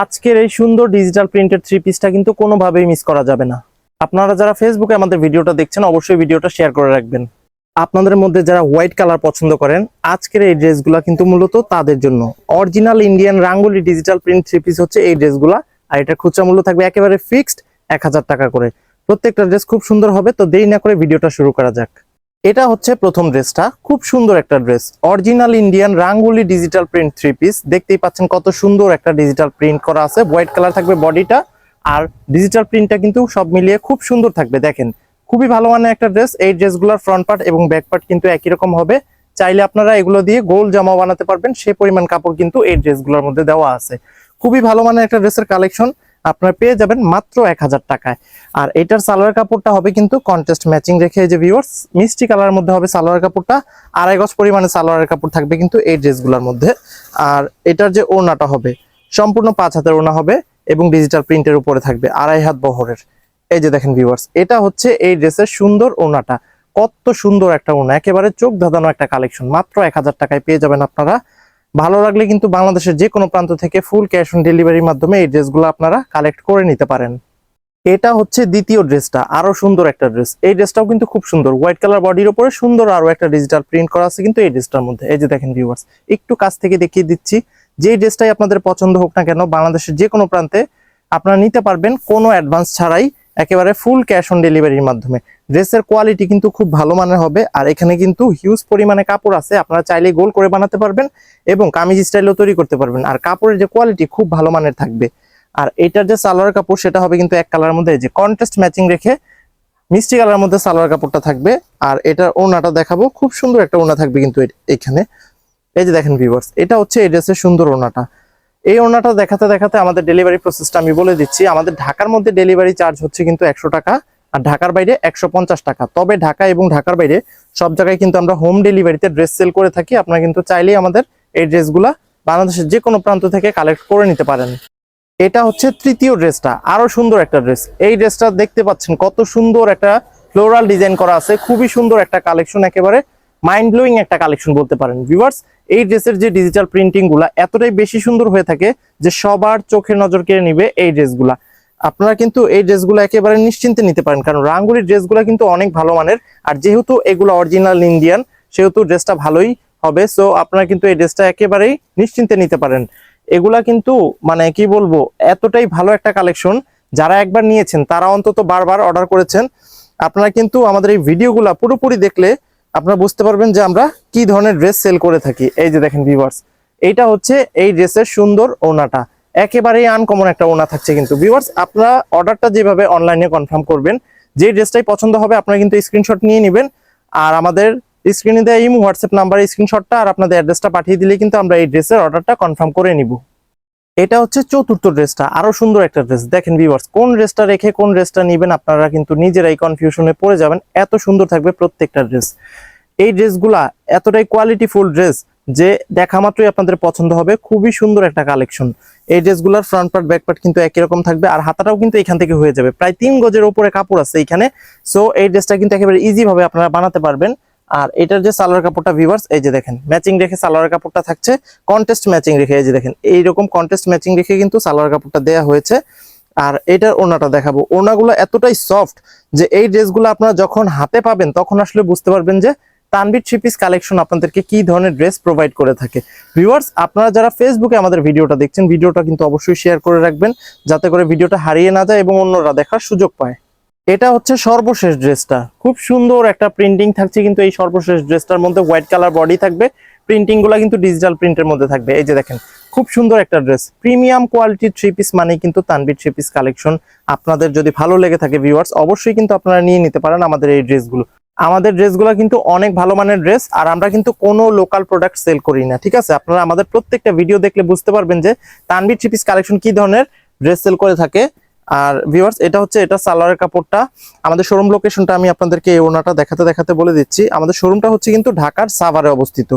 আজকের এই সুন্দর ডিজিটাল প্রিন্টেড থ্রি পিসটা কিন্তু কোনোভাবেই মিস করা যাবে না। আপনারা যারা ফেসবুকে আমাদের ভিডিওটা দেখছেন অবশ্যই ভিডিওটা শেয়ার করে রাখবেন। আপনাদের মধ্যে যারা হোয়াইট কালার পছন্দ করেন আজকের এই ড্রেসগুলো কিন্তু মূলত তাদের জন্য। Original Indian Rangoli digital print three piece হচ্ছে এই ড্রেসগুলা। আর এটা খুচরা মূল্য থাকবে একেবারে ফিক্সড 1000 টাকা করে। প্রত্যেকটা ড্রেস খুব সুন্দর হবে, তো দেরি না করে ভিডিওটা শুরু করা যাক। এটা হচ্ছে প্রথম ড্রেসটা, খুব সুন্দর একটা dress, original Indian Rangoli digital print three piece. দেখতেই পাচ্ছেন কত সুন্দর একটা ডিজিটাল প্রিন্ট করা আছে, হোয়াইট কালার থাকবে বডিটা, আর ডিজিটাল প্রিন্টটা কিন্তু সব মিলিয়ে খুব সুন্দর থাকবে। দেখেন খুবই ভালো মানের একটা ড্রেস। এই ড্রেসগুলোর ফ্রন্ট পার্ট এবং ব্যাক পার্ট কিন্তু একই রকম হবে। চাইলে আপনারা এগুলো দিয়ে গোল জামা বানাতে পারবেন, সে পরিমাণ কাপড় কিন্তু এই ড্রেসগুলোর মধ্যে দেওয়া আছে। খুবই ভালো মানের একটা ড্রেসের কালেকশন আপনারা পেয়ে যাবেন মাত্র 1000 টাকায়। আর এটার সালোয়ার কাপড়টা হবে কিন্তু কন্ট্রাস্ট ম্যাচিং রেখে, এই যে ভিউয়ার্স মিষ্টি কালারের মধ্যে হবে সালোয়ার কাপড়টা। 2.5 গজ পরিমাণে সালোয়ারের কাপড় থাকবে কিন্তু এই ড্রেসগুলোর মধ্যে। আর এটার যে ওড়নাটা হবে সম্পূর্ণ 5 হাতের ওড়না হবে এবং ডিজিটাল প্রিন্টের উপরে থাকবে 2.5 হাত বহরের। এই যে দেখেন ভিউয়ার্স, এটা হচ্ছে এই ড্রেসের সুন্দর ওড়নাটা। কত সুন্দর একটা ওড়না, একেবারে চোখ ধাঁধানো একটা কালেকশন। মাত্র 1000 টাকায় পেয়ে যাবেন আপনারা। ভালো লাগলে কিন্তু বাংলাদেশের যে কোনো প্রান্ত থেকে ফুল ক্যাশ অন ডেলিভারির মাধ্যমে এই ড্রেসগুলো আপনারা কালেক্ট করে নিতে পারেন। এটা হচ্ছে দ্বিতীয় ড্রেসটা, আরো সুন্দর একটা ড্রেস। এই ড্রেসটাও কিন্তু খুব সুন্দর, হোয়াইট কালার বডির উপরে সুন্দর আরো একটা ডিজিটাল প্রিন্ট করা আছে কিন্তু এই ড্রেসটার মধ্যে। এই যে দেখেন ভিউয়ার্স, একটু কাছ থেকে দেখিয়ে দিচ্ছি। যে ড্রেসটাই আপনাদের পছন্দ হোক না কেন, বাংলাদেশের যে কোনো প্রান্তে আপনারা নিতে পারবেন কোনো অ্যাডভান্স ছাড়াই, একেবারে ফুল ক্যাশ অন ডেলিভারির মাধ্যমে। ড্রেসের কোয়ালিটি কিন্তু খুব ভালো মানের হবে। আর এখানে কিন্তু হিউজ পরিমাণে কাপড় আছে, আপনারা চাইলে গোল করে বানাতে পারবেন এবং কামিজ স্টাইলও তৈরি করতে পারবেন। আর কাপড়ের যে কোয়ালিটি খুব ভালো মানের থাকবে। আর এটার যে সালোয়ার কাপড় সেটা হবে কিন্তু এক কালারের মধ্যে, যে কন্ট্রাস্ট ম্যাচিং রেখে মিষ্টি কালারের মধ্যে সালোয়ার কাপড়টা থাকবে। আর এটার ওড়নাটা দেখাবো, খুব সুন্দর একটা ওড়না থাকবে কিন্তু এখানে। এই যে দেখেন ভিউয়ার্স, এটা হচ্ছে এই ড্রেসের সুন্দর ওড়নাটা। এই ওড়নাটা দেখাতে দেখাতে আমাদের ডেলিভারি প্রসেসটা আমি বলে দিচ্ছি। আমাদের ঢাকার মধ্যে ডেলিভারি চার্জ হচ্ছে কিন্তু 100 টাকা, আর ঢাকার বাইরে 150 টাকা। তবে ঢাকা এবং ঢাকার বাইরে সব জায়গায় কিন্তু আমরা হোম ডেলিভারিতে ড্রেস সেল করে থাকি। আপনারা কিন্তু চাইলেই আমাদের এই ড্রেসগুলা বাংলাদেশের যে কোনো প্রান্ত থেকে কালেক্ট করে নিতে পারেন। এটা হচ্ছে তৃতীয় ড্রেসটা, আরো সুন্দর একটা ড্রেস। এই ড্রেসটা দেখতে পাচ্ছেন কত সুন্দর একটা ফ্লোরাল ডিজাইন করা আছে, খুবই সুন্দর একটা কালেকশন, একেবারে মাইন্ড ব্লোয়িং একটা কালেকশন বলতে পারেন ভিউয়ার্স। এই ড্রেসের যে ডিজিটাল প্রিন্টিং গুলা এতটাই বেশি সুন্দর হয়ে থাকে যে সবার চোখের নজর কেড়ে নিবে এই ড্রেসগুলা। আপনারা কিন্তু এই ড্রেসগুলো একেবারে নিশ্চিন্তে নিতে পারেন, কারণ রাঙ্গুলির ড্রেসগুলো কিন্তু অনেক ভালো মানের। আর যেহেতু এগুলো অরিজিনাল ইন্ডিয়ান, সেহেতু ড্রেসটা ভালোই হবে। সো আপনারা কিন্তু এই ড্রেসটা একেবারেই নিশ্চিন্তে নিতে পারেন। এগুলা কিন্তু মানে কি বলবো, এতটাই ভালো একটা কালেকশন, যারা একবার নিয়েছেন তারা অন্তত বারবার অর্ডার করেছেন। আপনারা কিন্তু আমাদের এই ভিডিওগুলা পুরোপুরি দেখলে আপনারা বুঝতে পারবেন যে আমরা কি ধরনের ড্রেস সেল করে থাকি। এই যে দেখেন ভিউয়ার্স, এইটা হচ্ছে এই ড্রেসের সুন্দর ওড়নাটা, একেবারেই আনকমন একটা ওড়না থাকছে কিন্তু ভিউয়ার্স। আপনারা অর্ডারটা যেভাবে অনলাইনে কনফার্ম করবেন, যে ড্রেসটাই পছন্দ হবে আপনারা কিন্তু স্ক্রিনশট নিয়ে নেবেন, আর আমাদের স্ক্রিনে দেওয়া ইমো হোয়াটসঅ্যাপ নাম্বারে স্ক্রিনশটটা আর আপনাদের অ্যাড্রেসটা পাঠিয়ে দিলে কিন্তু আমরা এই ড্রেসের অর্ডারটা কনফার্ম করে নিব। এটা হচ্ছে চতুর্থ ড্রেসটা, আরো সুন্দর একটা ড্রেস। দেখেন ভিউয়ার্স, কোন ড্রেসটা রেখে কোন ড্রেসটা নেবেন আপনারা কিন্তু নিজেরাই কনফিউশনে পড়ে যাবেন, এত সুন্দর থাকবে প্রত্যেকটা ড্রেস। এই ড্রেসগুলা এতটাই কোয়ালিটিফুল ড্রেস যে দেখা মাত্রই আপনাদের পছন্দ হবে। খুবই সুন্দর একটা কালেকশন। এই ড্রেসগুলোর ফ্রন্ট পার্ট ব্যাক পার্ট কিন্তু একই রকম থাকবে, আর হাতাটাও কিন্তু এখান থেকে হয়ে যাবে। প্রায় 3 গজের উপরে কাপড় আছে এইখানে। সো এই ড্রেসটা কিন্তু একেবারে ইজি ভাবে আপনারা বানাতে পারবেন। আর এটার যে সালোয়ার কাপড়টা ভিউয়ার্স, এই যে দেখেন ম্যাচিং রেখে সালোয়ার কাপড়টা থাকছে, কন্টেস্ট ম্যাচিং রেখে। এই যে দেখেন এইরকম কন্টেস্ট ম্যাচিং রেখে কিন্তু সালোয়ার কাপড়টা দেয়া হয়েছে। আর এটার ওড়নাটা দেখাবো, ওড়নাগুলো এতটাই সফট যে এই ড্রেসগুলো আপনারা যখন হাতে পাবেন তখন আসলে বুঝতে পারবেন যে তানভীর থ্রি পিস কালেকশন আপনাদেরকে কি ধরনের ড্রেস প্রোভাইড করে থাকে। ভিউয়ার্স, আপনারা যারা ফেসবুকে আমাদের ভিডিওটা দেখছেন, ভিডিওটা কিন্তু অবশ্যই শেয়ার করে রাখবেন, যাতে করে ভিডিওটা হারিয়ে না যায় এবং অন্যরা দেখার সুযোগ পায়। এটা হচ্ছে সর্বশেষ ড্রেসটা, খুব সুন্দর একটা প্রিন্টিং থাকছে কিন্তু এই সর্বশেষ ড্রেসটার মধ্যে। হোয়াইট কালার বডি থাকবে, প্রিন্টিং গুলা কিন্তু ডিজিটাল প্রিন্টের মধ্যে থাকবে। এই যে দেখেন খুব সুন্দর একটা ড্রেস, প্রিমিয়াম কোয়ালিটির থ্রি পিস মানে কিন্তু তানভীর থ্রি পিস কালেকশন। আপনাদের যদি ভালো লেগে থাকে ভিউয়ার্স, অবশ্যই কিন্তু আপনারা নিয়ে নিতে পারেন আমাদের এই ড্রেসগুলো। আমাদের ড্রেসগুলো কিন্তু অনেক ভালো মানের ড্রেস, আর আমরা কিন্তু কোনো লোকাল প্রোডাক্ট সেল করি না, ঠিক আছে? আপনারা আমাদের প্রত্যেকটা ভিডিও দেখলে বুঝতে পারবেন যে তানভীর থ্রি পিস কালেকশন কি ধরনের ড্রেস সেল করে থাকে। আর ভিউয়ার্স, এটা হচ্ছে এটা সালোয়ারের কাপড়টা। আমাদের শোরুম লোকেশনটা আমি আপনাদেরকে এই ওড়নাটা দেখাতে দেখাতে বলে দিচ্ছি। আমাদের শোরুমটা হচ্ছে কিন্তু ঢাকার সাভারে অবস্থিত,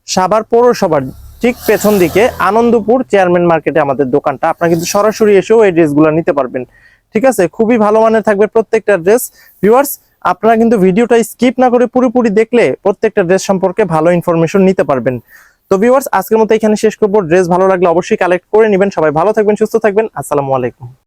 সাভার পৌরসভার ঠিক পেছন দিকে আনন্দপুর চেয়ারম্যান মার্কেটে আমাদের দোকানটা। আপনারা কিন্তু সরাসরি এসেও এই ড্রেসগুলো নিতে পারবেন, ঠিক আছে? খুবই ভালো মানের থাকবে প্রত্যেকটা ড্রেস। ভিউয়ার্স, আপনারা কিন্তু ভিডিওটা স্কিপ না করে পুরোপুরি দেখলে প্রত্যেকটা ড্রেস সম্পর্কে ভালো ইনফরমেশন নিতে পারবেন। তো ভিউয়ার্স, আজকের মতো এখানে শেষ করবো। ড্রেস ভালো লাগলে অবশ্যই কালেক্ট করে নেবেন। সবাই ভালো থাকবেন, সুস্থ থাকবেন। আসসালামু আলাইকুম।